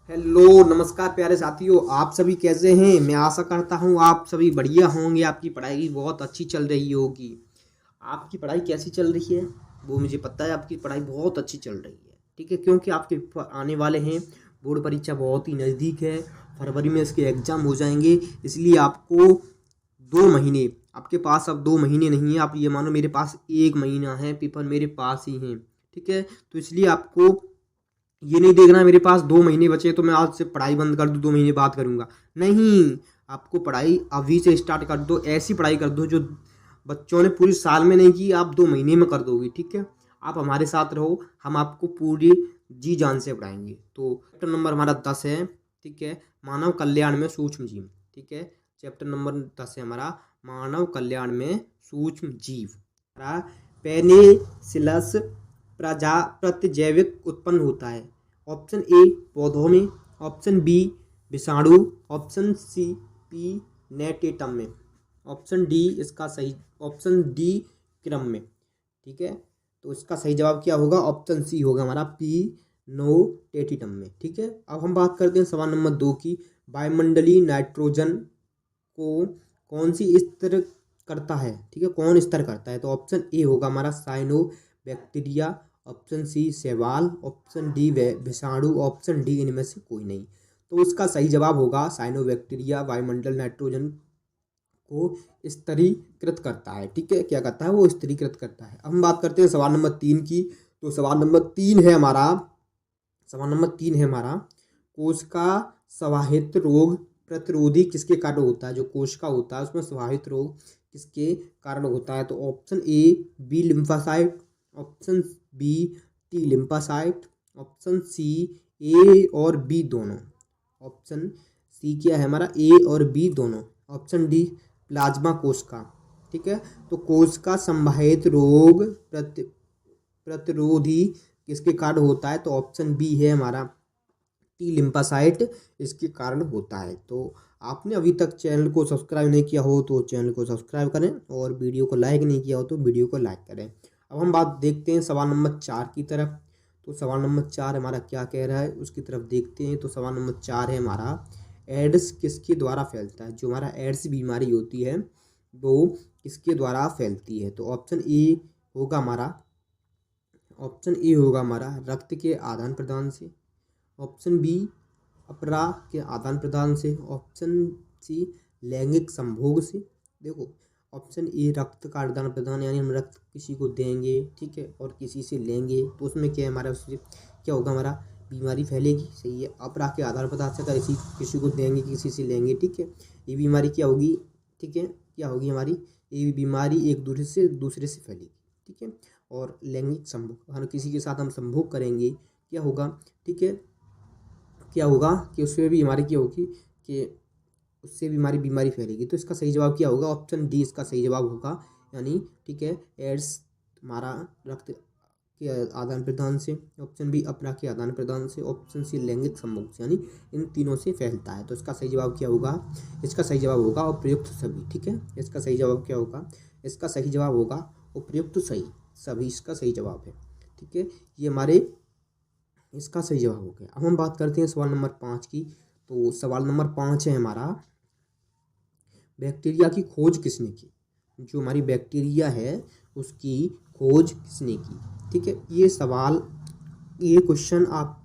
Hello नमस्कार प्यारे साथियों, आप सभी कैसे हैं। मैं आशा करता हूँ आप सभी बढ़िया होंगे। आपकी पढ़ाई बहुत अच्छी चल रही होगी। आपकी पढ़ाई कैसी चल रही है वो मुझे पता है। आपकी पढ़ाई बहुत अच्छी चल रही है, ठीक है, क्योंकि आपके आने वाले हैं। बोर्ड परीक्षा बहुत ही नज़दीक है। फरवरी में इसके एग्ज़ाम हो जाएंगे, इसलिए आपको 2 महीने, आपके पास अब 2 महीने नहीं है। आप ये मानो मेरे पास 1 महीना है, पेपर मेरे पास ही हैं, ठीक है। तो इसलिए आपको ये नहीं देखना है मेरे पास 2 महीने बचे तो मैं आज से पढ़ाई बंद कर दूँ, 2 महीने बाद करूँगा। नहीं, आपको पढ़ाई अभी से स्टार्ट कर दो। ऐसी पढ़ाई कर दो जो बच्चों ने पूरी साल में नहीं की, आप 2 महीने में कर दोगे, ठीक है। आप हमारे साथ रहो, हम आपको पूरी जी जान से पढ़ाएंगे। तो चैप्टर नंबर हमारा 10 है, ठीक है, मानव कल्याण में सूक्ष्म जीव, ठीक है। चैप्टर नंबर 10 है हमारा मानव कल्याण में सूक्ष्म जीव। हमारा पेनिसिलस प्रजापत्य जैविक उत्पन्न होता है। ऑप्शन ए पौधों में, ऑप्शन बी विषाणु, ऑप्शन सी पी नेटेटम में, ऑप्शन डी इसका सही, ऑप्शन डी क्रम में, ठीक है। तो इसका सही जवाब क्या होगा? ऑप्शन सी होगा हमारा पी नोटेटिटम में, ठीक है। अब हम बात करते हैं सवाल नंबर 2 की। वायुमंडलीय नाइट्रोजन को कौन सी स्तर करता है, ठीक है, कौन स्तर करता है? तो ऑप्शन ए होगा हमारा साइनो बैक्टीरिया, ऑप्शन सी शैवाल, ऑप्शन डी विषाणु, ऑप्शन डी इनमें से कोई नहीं। तो इसका सही जवाब होगा साइनो बैक्टीरिया वायुमंडल नाइट्रोजन को स्तरीकृत करता है, ठीक है। क्या करता है? वो स्तरीकृत करता है। अब हम बात करते हैं सवाल नंबर 3 की। तो सवाल नंबर तीन है हमारा कोशिका स्वाहित रोग प्रतिरोधी किसके कारण होता है? जो कोशिका होता है उसमें स्वाहित रोग किसके कारण होता है? तो option A B lymphocyte, option B T lymphocyte, option C A और बी दोनों, ऑप्शन सी क्या है हमारा? ए और बी दोनों, ऑप्शन डी प्लाज्मा कोशिका, ठीक है। तो कोशिका संवाहित रोग प्रतिरोधी किसके कारण होता है? तो ऑप्शन बी है हमारा टी लिम्फासाइट इसके कारण होता है। तो आपने अभी तक चैनल को सब्सक्राइब नहीं किया हो तो चैनल को सब्सक्राइब करें, और वीडियो को लाइक नहीं किया हो तो वीडियो को लाइक करें। अब हम बात देखते हैं सवाल नंबर 4 की तरफ। तो सवाल नंबर 4 हमारा क्या कह रहा है उसकी तरफ देखते हैं। तो सवाल नंबर 4 है हमारा एड्स किसके द्वारा फैलता है? जो हमारा एड्स बीमारी होती है वो किसके द्वारा फैलती है? तो ऑप्शन ए होगा हमारा, ऑप्शन ए होगा हमारा रक्त के आदान प्रदान से, ऑप्शन बी अपरा के आदान प्रदान से, ऑप्शन सी लैंगिक संभोग से। देखो, ऑप्शन ए रक्त का आदान प्रदान यानी हम रक्त किसी को देंगे, ठीक है, और किसी से लेंगे तो उसमें क्या है हमारा, उससे क्या होगा हमारा? बीमारी फैलेगी, सही है। अपरा के आधार प्रदान से अगर किसी को देंगे किसी से लेंगे, ठीक है, ये बीमारी क्या होगी? ठीक है, क्या होगी हमारी? ये बीमारी एक दूसरे से फैलेगी, ठीक है। और लैंगिक संभोग, हम किसी के साथ हम संभोग करेंगे, क्या होगा? ठीक है, क्या होगा कि उससे भी बीमारी क्या होगी कि उससे भी हमारी बीमारी फैलेगी। तो इसका सही जवाब क्या होगा? ऑप्शन डी इसका सही जवाब होगा, यानी ठीक है एड्स हमारा रक्त के आदान प्रदान से, ऑप्शन बी अपरा के आदान प्रदान से, ऑप्शन सी लैंगिक संभोग से, यानी इन तीनों से फैलता है। तो इसका सही जवाब क्या होगा? इसका सही जवाब होगा उपयुक्त सभी, ठीक है। इसका सही जवाब क्या होगा? इसका सही जवाब होगा उपयुक्त सही सभी, इसका सही जवाब है, ठीक है। ये हमारे इसका सही जवाब हो गया। अब हम बात करते हैं सवाल नंबर 5 की। तो सवाल नंबर 5 है हमारा बैक्टीरिया की खोज किसने की? जो हमारी बैक्टीरिया है उसकी खोज किसने की? ठीक है, ये सवाल, ये क्वेश्चन आप,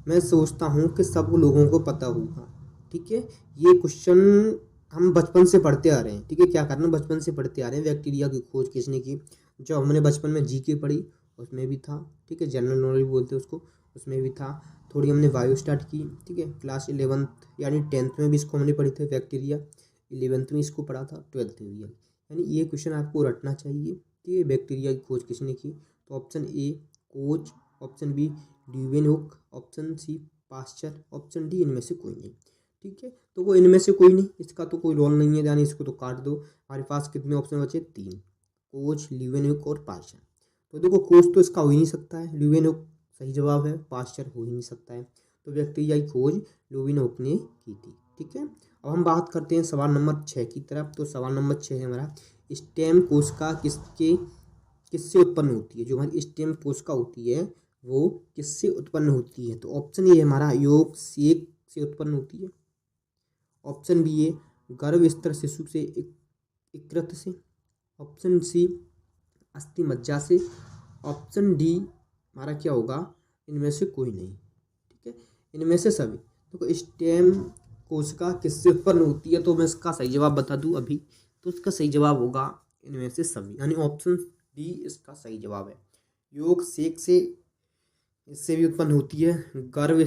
मैं सोचता हूँ कि सब लोगों को पता होगा, ठीक है। ये क्वेश्चन हम बचपन से पढ़ते आ रहे हैं, ठीक है। क्या करना, बचपन से पढ़ते आ रहे हैं बैक्टीरिया की खोज किसने की। जो हमने बचपन में जीके पढ़ी उसमें भी था, ठीक है, जनरल नॉलेज बोलते हैं उसको, उसमें भी था। थोड़ी हमने बायो स्टार्ट की, ठीक है, क्लास 11th यानी 10th में भी इसको हमने पढ़ी थी बैक्टीरिया, 11th में इसको पढ़ा था, 12th में भी, यानी ये क्वेश्चन आपको रटना चाहिए कि बैक्टीरिया की खोज किसने की। तो option A Koch, option B Leeuwenhoek, option C Pasteur, option D इनमें से कोई नहीं, ठीक है। तो वो इनमें से कोई नहीं, इसका तो कोई रोल नहीं है, यानी इसको तो काट दो। हमारे पास कितने ऑप्शन बचे? 3, कोच, ल्यूवेनहुक और पास्चर। तो देखो, कोच तो इसका हो ही नहीं सकता है, ल्यूवेनहुक सही जवाब है, पास्चर हो ही नहीं सकता है। तो बैक्टीरिया की खोज ल्यूवेनहुक ने की थी, ठीक है। अब हम बात करते हैं सवाल नंबर 6 की तरफ। तो सवाल नंबर 6 है हमारा स्टेम कोशिका किससे उत्पन्न होती है? जो हमारी स्टेम कोशिका होती है वो किससे उत्पन्न होती है? तो ऑप्शन ए हमारा योग सेक से उत्पन्न होती है। ऑप्शन बी है गर्भ स्तर शिशु से यकृत से। ऑप्शन सी अस्थि मज्जा से। ऑप्शन डी हमारा क्या होगा? इनमें से कोई नहीं। ठीक है, इनमें से सभी। देखो स्टेम कोशिका किससे उत्पन्न होती है? तो मैं इसका सही जवाब बता दूं अभी, तो इसका सही जवाब होगा इनमें से सभी, यानी ऑप्शन डी इसका सही जवाब है। योग सेक से इससे भी उत्पन्न होती है, गर्भ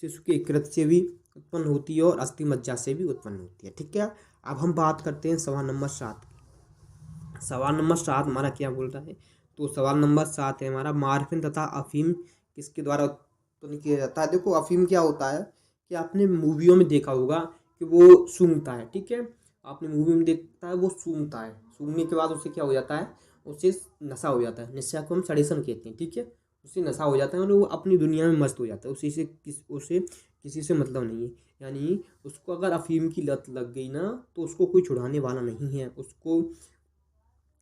शिशु के यकृत से भी उत्पन्न होती है और अस्थि मज्जा से भी उत्पन्न होती है। ठीक है, अब हम बात करते हैं सवाल नंबर 7। सवाल नंबर 7 हमारा क्या बोल रहा है? तो सवाल नंबर 7 है हमारा मॉर्फिन तथा अफीम किसके द्वारा उत्पन्न किया जाता है? देखो अफीम क्या होता है कि आपने मूवियों में देखा होगा कि वो सूंघता है। ठीक है, आपने मूवी में देखता है वो सूंघता है, सूंघने के बाद उससे क्या हो जाता है? उससे नशा हो जाता है, नशा को हम सडिशन कहते हैं। ठीक है, उससे नशा हो जाता है और वो अपनी दुनिया में मस्त हो जाता है, उसे किसी से मतलब नहीं है। यानी उसको अगर अफीम की लत लग गई ना तो उसको कोई छुड़ाने वाला नहीं है, उसको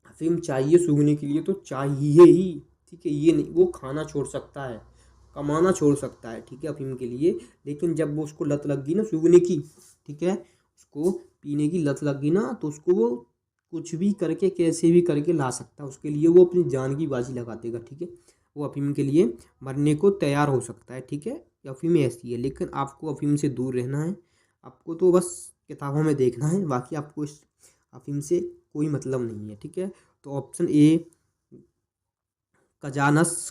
अफीम चाहिए सूंघने के लिए तो चाहिए ही। ठीक है, ये नहीं वो खाना छोड़ सकता है, कमाना छोड़ सकता है, ठीक है, अफीम के लिए, लेकिन जब वो उसको लत लग गई ना सूंघने की, ठीक है, उसको पीने की लत लग गई ना तो उसको वो कुछ भी करके कैसे भी करके ला सकता है, उसके लिए वो अपनी जान की बाजी लगा देगा। ठीक है, वो अफीम के लिए मरने को तैयार हो सकता है। ठीक है, अफीम ऐसी है, लेकिन आपको अफीम से दूर रहना है। आपको तो बस किताबों में देखना है, बाकी आपको इस अफीम से कोई मतलब नहीं है। ठीक है, तो ऑप्शन ए कजानस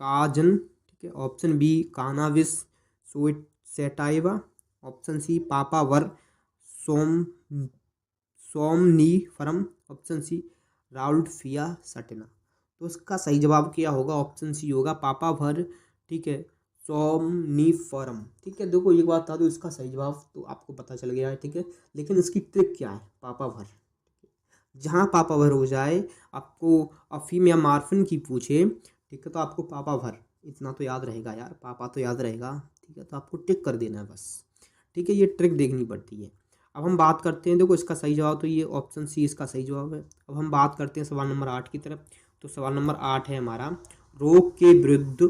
काजन। ठीक है, option B Cannabis sativa. Option C Papaver som somniferum. Option C Rauwolfia serpentina. तो इसका सही जवाब क्या होगा? ऑप्शन सी होगा पापावर। ठीक है, सोमनीफरम। ठीक है, देखो एक बात बता दो, इसका सही जवाब तो आपको पता चल गया है। ठीक है, लेकिन इसकी ट्रिक क्या है? पापावर, जहाँ पापावर हो जाए, आपको अफीम या मार्फिन की पूछे, ठीक है, तो आपको पापावर इतना तो याद रहेगा यार, पापा तो याद रहेगा। ठीक है, तो आपको टिक कर देना है बस। ठीक है, ये ट्रिक देखनी पड़ती है। अब हम बात करते हैं, देखो इसका सही जवाब तो ये ऑप्शन सी इसका सही जवाब है। अब हम बात करते हैं सवाल नंबर 8 की तरफ। तो सवाल नंबर 8 है हमारा रोग के विरुद्ध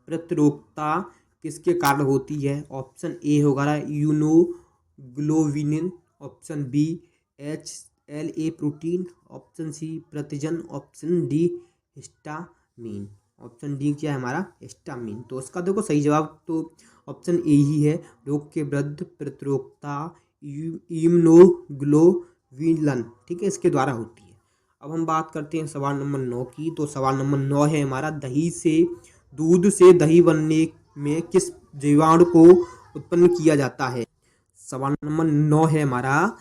प्रतिरोधकता किसके कारण होती है? ऑप्शन ए होगा immunoglobulin. Option B HLA protein. Option C प्रतिजन। Option D histamine. Option D क्या है हमारा? हिस्टामीन। तो उसका देखो सही जवाब तो ऑप्शन ए ही है, रोग के विरुद्ध प्रतिरोधकता इम्यूनोग्लोबुलिन, ठीक है, इसके द्वारा होती है। अब हम बात करते हैं सवाल नंबर 9 की। तो सवाल नंबर 9 है हमारा दूध से दही बनने में किस जीवाणु को उत्पन्न किया जाता है? सवाल नंबर 9 है हमारा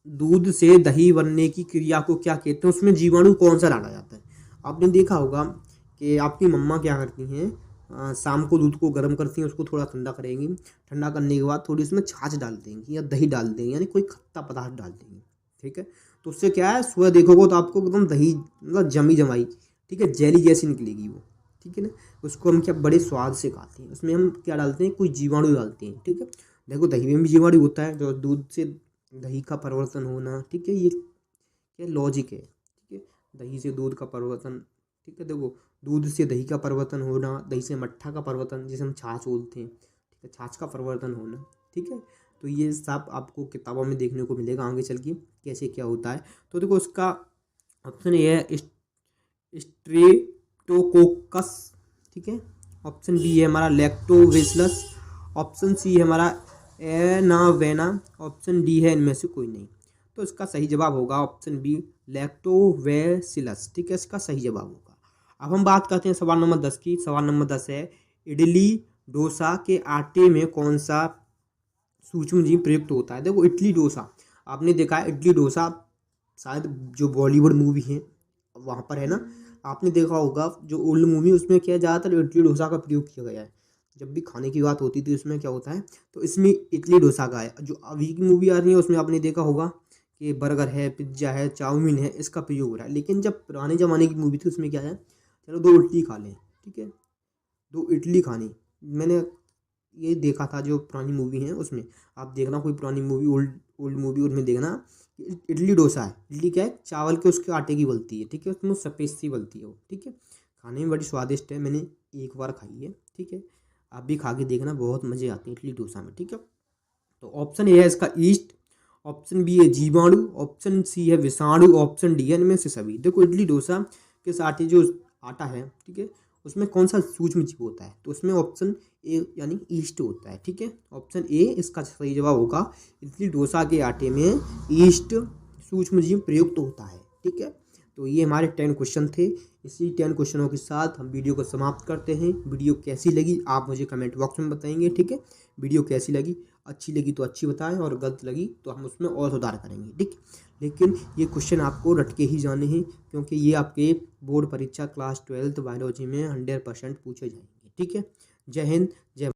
दूध से दही बनने की क्रिया को क्या कहते हैं, उसमें जीवाणु कौन सा डाला जाता है? आपने देखा होगा कि आपकी मम्मा क्या करती हैं, शाम को दूध को गर्म करती हैं, उसको थोड़ा ठंडा करेंगी, ठंडा करने के बाद थोड़ी उसमें छाछ डाल देंगी या दही डाल देंगी, यानी कोई खट्टा पदार्थ डाल देंगी। ठीक है, तो उससे क्या है, सुबह देखोगे तो आपको एकदम दही मतलब जमी जमाई, ठीक है, जेली जैसी निकलेगी वो। ठीक है ना, उसको हम क्या बड़े स्वाद से खाते हैं। उसमें हम क्या डालते हैं, कोई जीवाणु डालते हैं। ठीक है, देखो दही में भी जीवाणु होता है, जो दूध से दही का परिवर्तन होना। ठीक है, ये क्या लॉजिक है? ठीक है, दही से दूध का परिवर्तन। ठीक है, देखो दूध से दही का परिवर्तन होना, दही से मट्ठा का परिवर्तन जिसे हम छाछ बोलते हैं, ठीक है, छाछ का परिवर्तन होना। ठीक है, तो ये सब आपको किताबों में देखने को मिलेगा आगे चल के कैसे क्या होता है। तो देखो उसका ऑप्शन ए है स्ट्रेप्टोकोकस। ठीक है, ऑप्शन बी है हमारा लैक्टोबैसिलस। ऑप्शन सी है हमारा एनावेना। ऑप्शन डी है इनमें से कोई नहीं। तो इसका सही जवाब होगा ऑप्शन बी लैक्टोबैसिलस। ठीक है, इसका सही जवाब होगा। अब हम बात करते हैं सवाल नंबर 10 की। सवाल नंबर 10 है इडली डोसा के आटे में कौन सा सूक्ष्म जीव प्रयुक्त होता है? देखो इडली डोसा आपने देखा है, इडली डोसा शायद जो बॉलीवुड मूवी है वहाँ पर है ना, आपने देखा होगा जो ओल्ड मूवी उसमें क्या ज़्यादातर इडली डोसा का प्रयोग किया गया है। जब भी खाने की बात होती थी उसमें क्या होता है, तो इसमें इडली डोसा का है। जो अभी की मूवी आ रही है उसमें आपने देखा होगा कि बर्गर है, पिज्ज़ा है, चाउमीन है, इसका प्रयोग हो रहा है। लेकिन जब पुराने ज़माने की मूवी थी उसमें क्या है, चलो 2 इडली खा लें, ठीक है, 2 इडली खानी। मैंने ये देखा था जो पुरानी मूवी है उसमें, आप देखना कोई पुरानी मूवी, ओल्ड ओल्ड मूवी, उसमें देखना इडली डोसा है। इडली क्या है, चावल के उसके आटे की बनती है। ठीक है, उसमें सफ़ेद सी बनती है वो। ठीक है, खाने में बड़ी स्वादिष्ट है, मैंने एक बार खाई है, ठीक है। आप भी खा के देखना, बहुत मज़े आते हैं इडली डोसा में, ठीक है। तो ऑप्शन ए है इसका ईस्ट, ऑप्शन बी है जीवाणु, ऑप्शन सी है विषाणु, ऑप्शन डी है इनमें से सभी। देखो इडली डोसा के आटे जो आटा है, ठीक है, उसमें कौन सा सूक्ष्म जीव होता है, तो उसमें ऑप्शन ए यानी ईस्ट होता है, ठीक है। ऑप्शन ए इसका सही जवाब होगा। इडली डोसा के आटे में ईस्ट सूक्ष्म जीव प्रयुक्त होता है, ठीक है। तो ये हमारे 10 क्वेश्चन थे। इसी 10 क्वेश्चनों के साथ हम वीडियो को समाप्त करते हैं। वीडियो कैसी लगी आप मुझे कमेंट बॉक्स में बताएंगे, ठीक है। वीडियो कैसी लगी, अच्छी लगी तो अच्छी बताएं, और गलत लगी तो हम उसमें और सुधार करेंगे, ठीक। लेकिन ये क्वेश्चन आपको रट के ही जाने हैं, क्योंकि ये आपके बोर्ड परीक्षा क्लास 12 बायोलॉजी में 100% पूछे जाएंगे, ठीक है। जय हिंद, जय